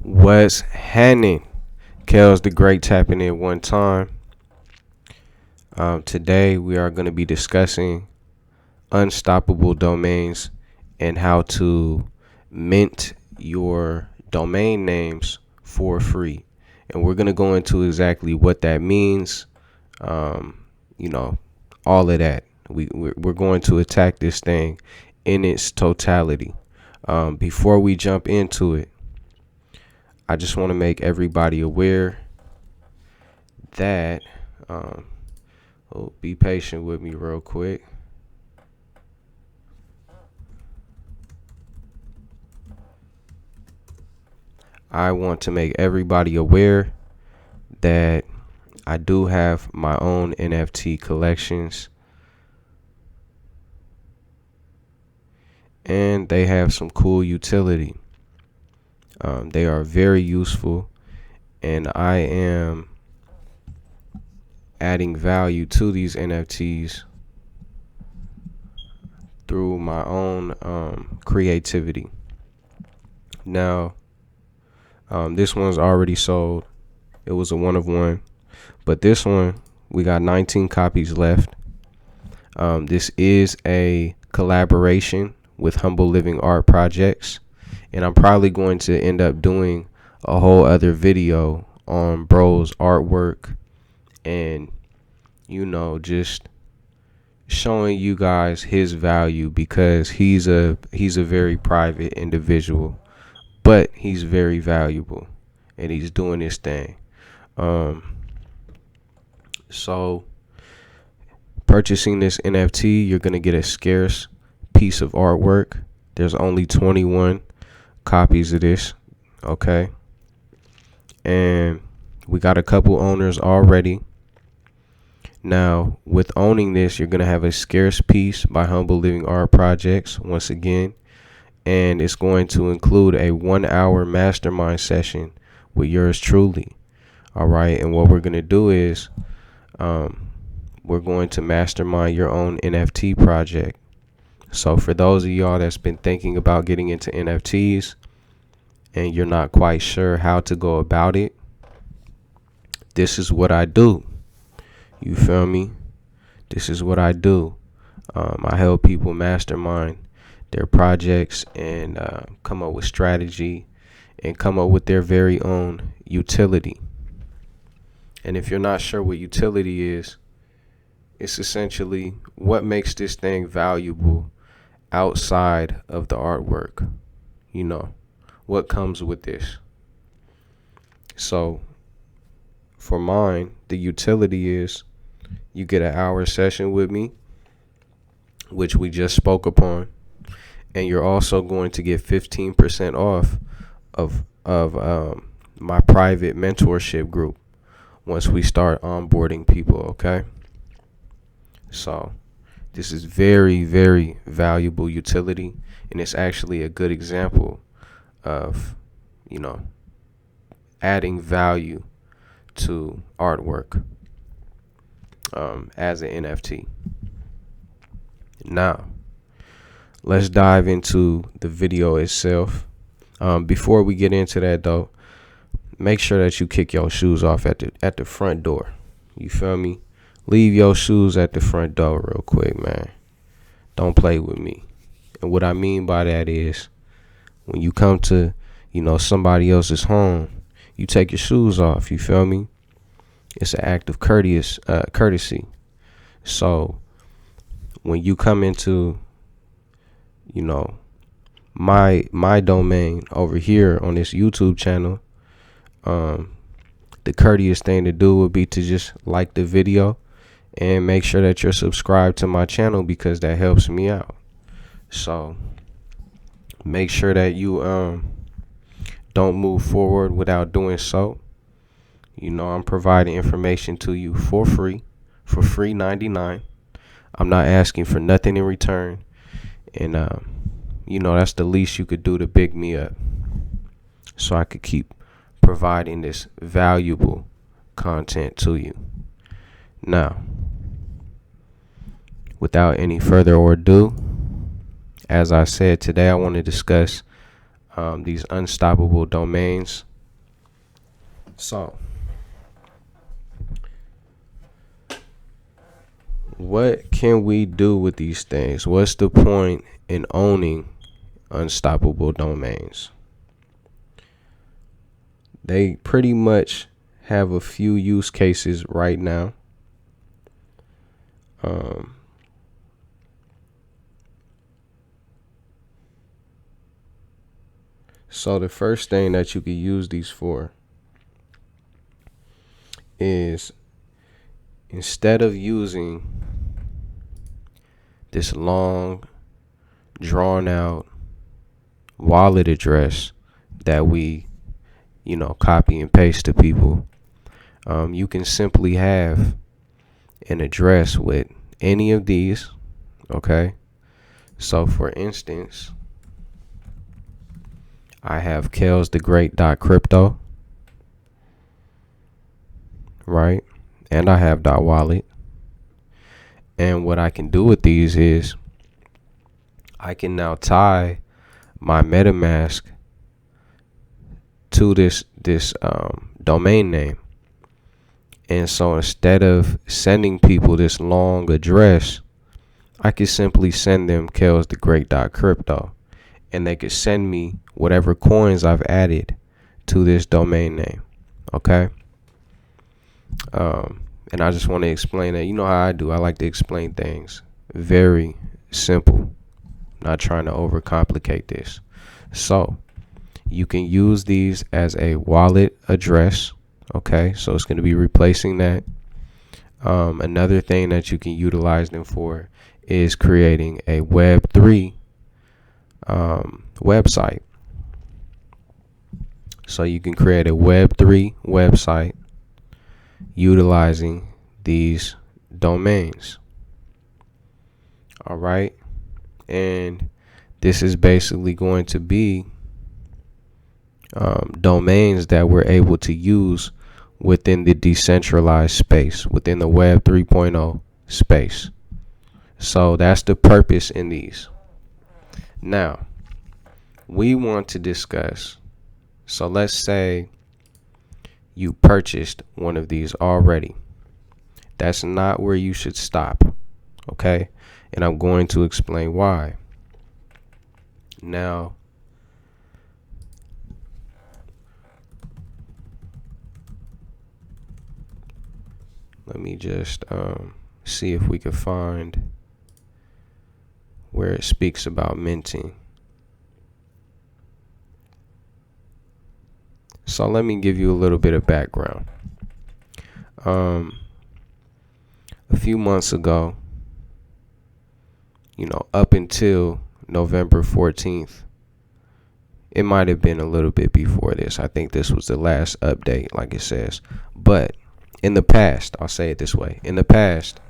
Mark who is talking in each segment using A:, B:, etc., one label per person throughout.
A: What's happening? Kel's the Great tapping in one time. Today we are going to be discussing unstoppable domains and how to mint your domain names for free. And we're going to go into exactly what that means. Um, you know, all of that. We're going to attack this thing in its totality. Before we jump into it, I just want to make everybody aware that be patient with me real quick. I want to make everybody aware that I do have my own NFT collections, and they have some cool utility. They are very useful, and I am adding value to these NFTs through my own creativity. Now, this one's already sold. It was a one of one, but this one we got 19 copies left. This is a collaboration with Humble Living Art Projects, and I'm probably going to end up doing a whole other video on bro's artwork and just showing you guys his value, because he's a very private individual, but he's very valuable and he's doing his thing. So purchasing this NFT, you're going to get a scarce piece of artwork. There's only 21 copies of this, okay? And we got a couple owners already. Now, with owning this, you're going to have a scarce piece by Humble Living Art Projects once again, and it's going to include a 1-hour mastermind session with yours truly. All right, and what we're going to do is we're going to mastermind your own NFT project. So for those of y'all that's been thinking about getting into NFTs and you're not quite sure how to go about it, this is what I do. You feel me? This is what I do. I help people mastermind their projects and come up with strategy and come up with their very own utility. And if you're not sure what utility is, it's essentially what makes this thing valuable outside of the artwork. What comes with this. So for mine, the utility is you get an hour session with me, which we just spoke upon, and you're also going to get 15% off of my private mentorship group once we start onboarding people, okay? So this is very, very valuable utility, and it's actually a good example of, adding value to artwork as an NFT. Now, let's dive into the video itself. Before we get into that, though, make sure that you kick your shoes off at the front door. You feel me? Leave your shoes at the front door real quick, man. Don't play with me. And what I mean by that is, when you come to, somebody else's home, you take your shoes off. You feel me? It's an act of courtesy. So when you come into, my domain over here on this YouTube channel, the courteous thing to do would be to just like the video and make sure that you're subscribed to my channel, because that helps me out. So make sure that you don't move forward without doing so. I'm providing information to you for free 99. I'm not asking for nothing in return, and that's the least you could do to big me up, so I could keep providing this valuable content to you. Now, without any further ado, as I said, today I want to discuss these unstoppable domains So, what can we do with these things? What's the point in owning unstoppable domains? They pretty much have a few use cases right now. So the first thing that you can use these for is, instead of using this long, drawn out wallet address that we, copy and paste to people, you can simply have an address with any of these. Okay. So for instance, I have kelzthagreat.crypto, right? And I have .wallet. And what I can do with these is I can now tie my MetaMask to this domain name. And so instead of sending people this long address, I could simply send them kelzthagreat.crypto, and they could send me whatever coins I've added to this domain name. Okay. And I just want to explain that. You know how I do. I like to explain things very simple, not trying to overcomplicate this. So you can use these as a wallet address. Okay. So it's going to be replacing that. Another thing that you can utilize them for is creating a Web3 website. So you can create a Web3 website utilizing these domains. All right. And this is basically going to be domains that we're able to use within the decentralized space, within the Web 3.0 space. So that's the purpose in these. Now, we want to discuss, so let's say you purchased one of these already. That's not where you should stop, okay? And I'm going to explain why. Now, let me just see if we can find where it speaks about minting. So let me give you a little bit of background. A few months ago, up until November 14th, it might have been a little bit before this. I think this was the last update, like it says. But in the past, I'll say it this way. In the past,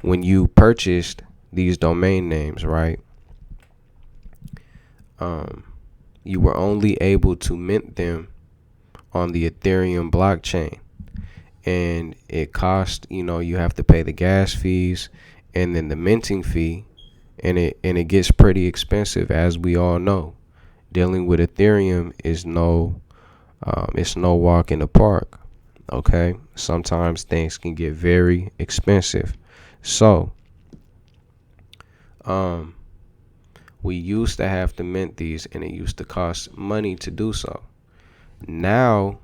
A: when you purchased these domain names, right, you were only able to mint them on the Ethereum blockchain, and it cost, you have to pay the gas fees and then the minting fee, and it gets pretty expensive, as we all know. Dealing with Ethereum is it's no walk in the park. Okay, sometimes things can get very expensive. So we used to have to mint these, and it used to cost money to do so. Now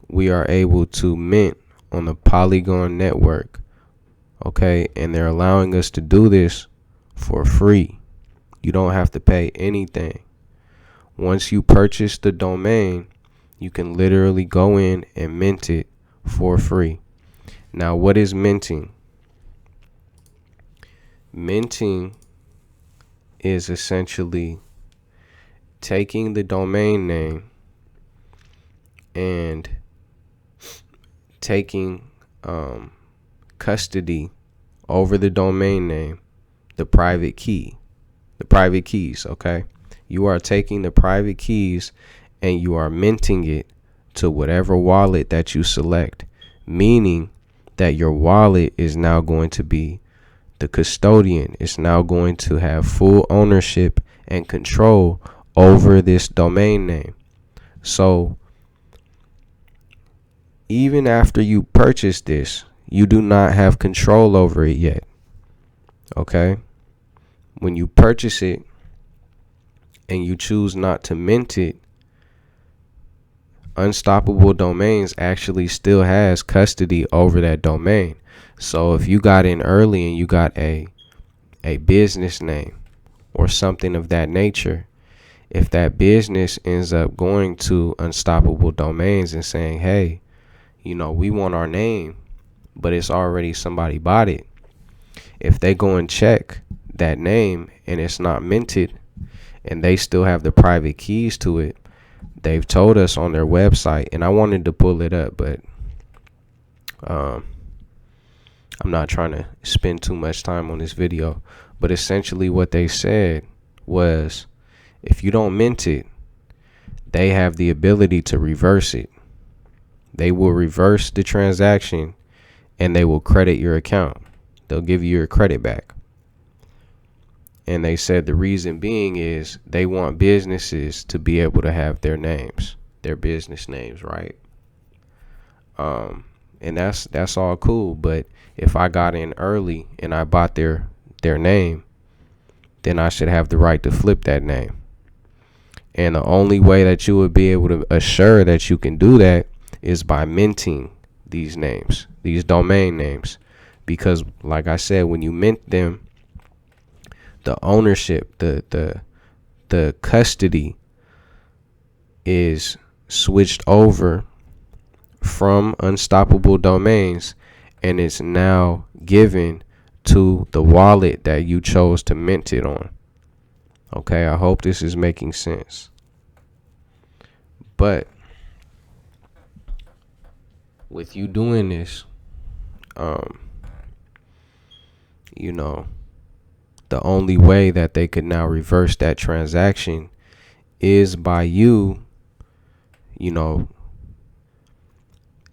A: we are able to mint on the Polygon network. Okay, and they're allowing us to do this for free. You don't have to pay anything. Once you purchase the domain, you can literally go in and mint it for free. Now, what is minting? Minting is essentially taking the domain name and taking custody over the domain name, the private keys, okay? You are taking the private keys and you are minting it to whatever wallet that you select, meaning that your wallet is now going to be the custodian. It's now going to have full ownership and control over this domain name. So even after you purchase this, you do not have control over it yet. Okay? When you purchase it and you choose not to mint it, Unstoppable Domains actually still has custody over that domain. So if you got in early and you got a business name or something of that nature, if that business ends up going to Unstoppable Domains and saying, hey, we want our name, but it's already somebody bought it. If they go and check that name and it's not minted and they still have the private keys to it, they've told us on their website, and I wanted to pull it up, but I'm not trying to spend too much time on this video. But essentially what they said was, if you don't mint it, they have the ability to reverse it. They will reverse the transaction and they will credit your account. They'll give you your credit back. And they said the reason being is they want businesses to be able to have their names, their business names, right? And that's all cool. But if I got in early and I bought their name, then I should have the right to flip that name. And the only way that you would be able to assure that you can do that is by minting these names, these domain names. Because like I said, when you mint them, the ownership, the custody is switched over from Unstoppable Domains, and it's now given to the wallet that you chose to mint it on. Okay, I hope this is making sense. But with you doing this, the only way that they could now reverse that transaction is by you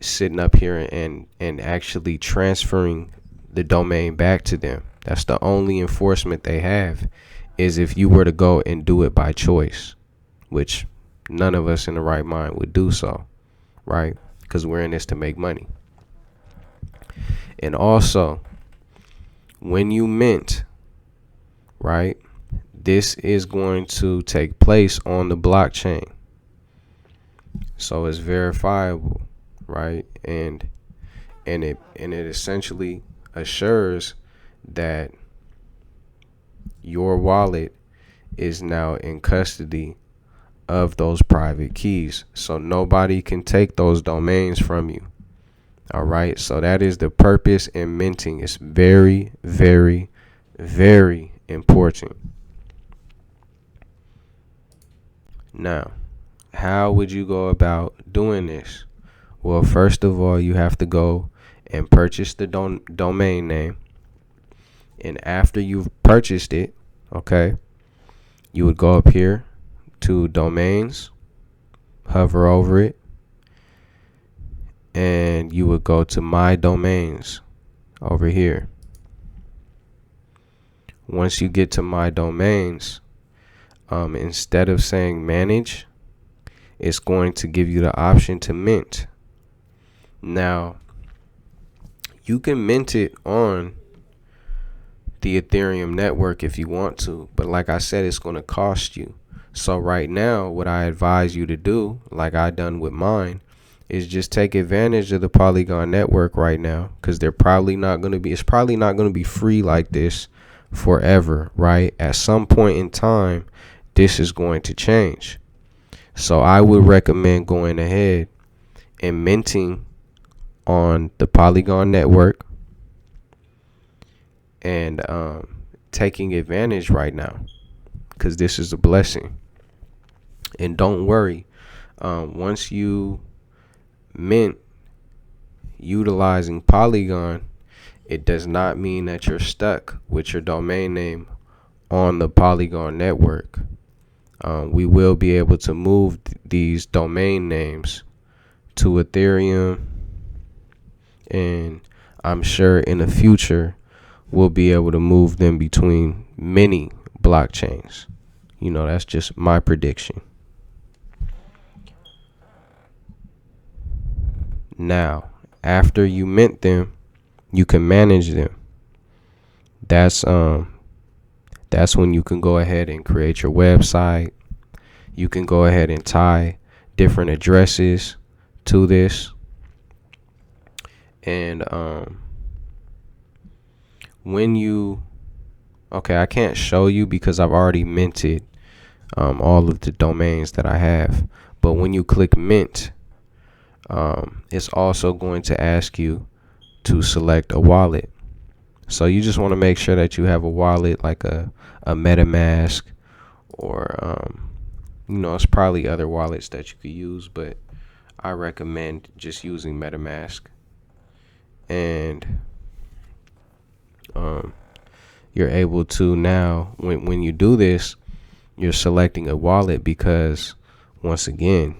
A: sitting up here and actually transferring the domain back to them. That's the only enforcement they have, is if you were to go and do it by choice, which none of us in the right mind would do so, right? Because we're in this to make money. And also, when you mint, right, this is going to take place on the blockchain. So it's verifiable, right? And it essentially assures that your wallet is now in custody of those private keys. So nobody can take those domains from you. All right. So that is the purpose in minting. It's very, very, very important. Now, how would you go about doing this? Well, first of all, you have to go and purchase the domain name. And after you've purchased it, okay, you would go up here to domains, hover over it, and you would go to my domains over here. Once you get to my domains, instead of saying manage, it's going to give you the option to mint. Now, you can mint it on the Ethereum network if you want to, but like I said, it's going to cost you. So right now, what I advise you to do, like I done with mine, is just take advantage of the Polygon network right now, because it's probably not going to be free like this forever, right? At some point in time, this is going to change. So I would recommend going ahead and minting on the Polygon network and taking advantage right now, because this is a blessing. And don't worry, once you mint utilizing Polygon, it does not mean that you're stuck with your domain name on the Polygon network. We will be able to move these domain names to Ethereum, and I'm sure in the future we'll be able to move them between many blockchains. That's just my prediction. Now, after you mint them, you can manage them. That's when you can go ahead and create your website. You can go ahead and tie different addresses to this. And I can't show you because I've already minted all of the domains that I have. But when you click mint, it's also going to ask you to select a wallet. So you just want to make sure that you have a wallet like a MetaMask, or it's probably other wallets that you could use, but I recommend just using MetaMask. And you're able to now, when you do this, you're selecting a wallet because, once again,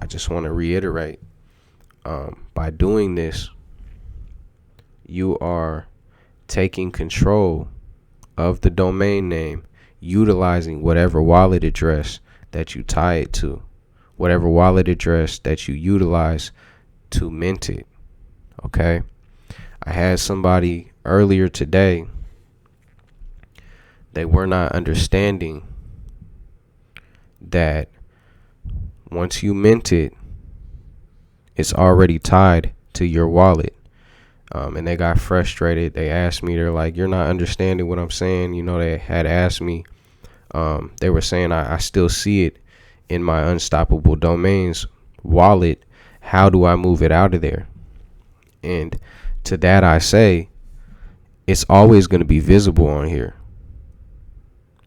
A: I just want to reiterate, by doing this, you are taking control of the domain name, utilizing whatever wallet address that you tie it to, whatever wallet address that you utilize to mint it. Okay. I had somebody earlier today, they were not understanding that once you mint it, it's already tied to your wallet. And they got frustrated. They asked me, they're like, "You're not understanding what I'm saying." They had asked me, they were saying, I still see it in my Unstoppable Domains wallet. How do I move it out of there? And to that I say, it's always going to be visible on here.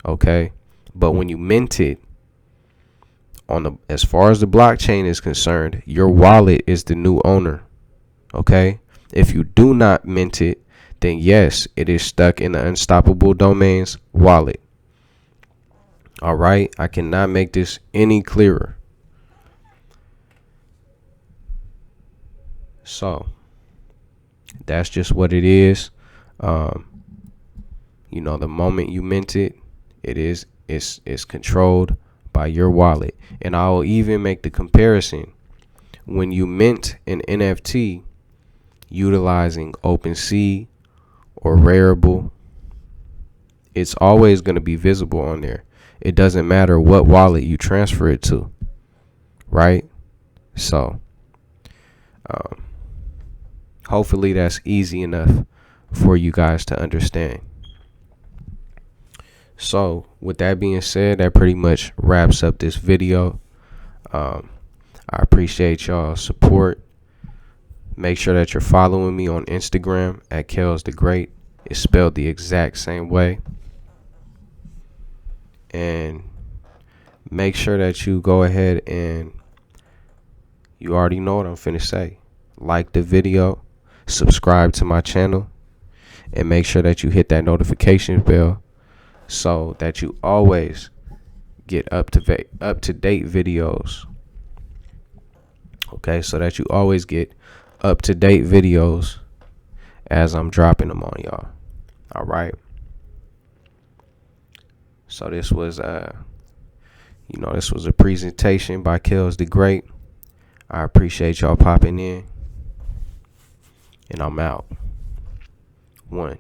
A: Okay. But when you mint it, as far as the blockchain is concerned, your wallet is the new owner. Okay. If you do not mint it, then yes, it is stuck in the Unstoppable Domains wallet. All right. I cannot make this any clearer. So that's just what it is. The moment you mint it, it's controlled by your wallet. And I'll even make the comparison. When you mint an NFT utilizing OpenSea or Rarible, it's always going to be visible on there. It doesn't matter what wallet you transfer it to, right? So hopefully that's easy enough for you guys to understand. So with that being said, that pretty much wraps up this video. I appreciate y'all's support. Make sure that you're following me on Instagram at kelzthagreat. It's spelled the exact same way. And make sure that you go ahead and, you already know what I'm finna say, like the video, subscribe to my channel, and make sure that you hit that notification bell so that you always get up to date videos. Okay, so that you always get up to date videos as I'm dropping them on y'all. All right. So this was a presentation by Kelz the Great. I appreciate y'all popping in, and I'm out. 1.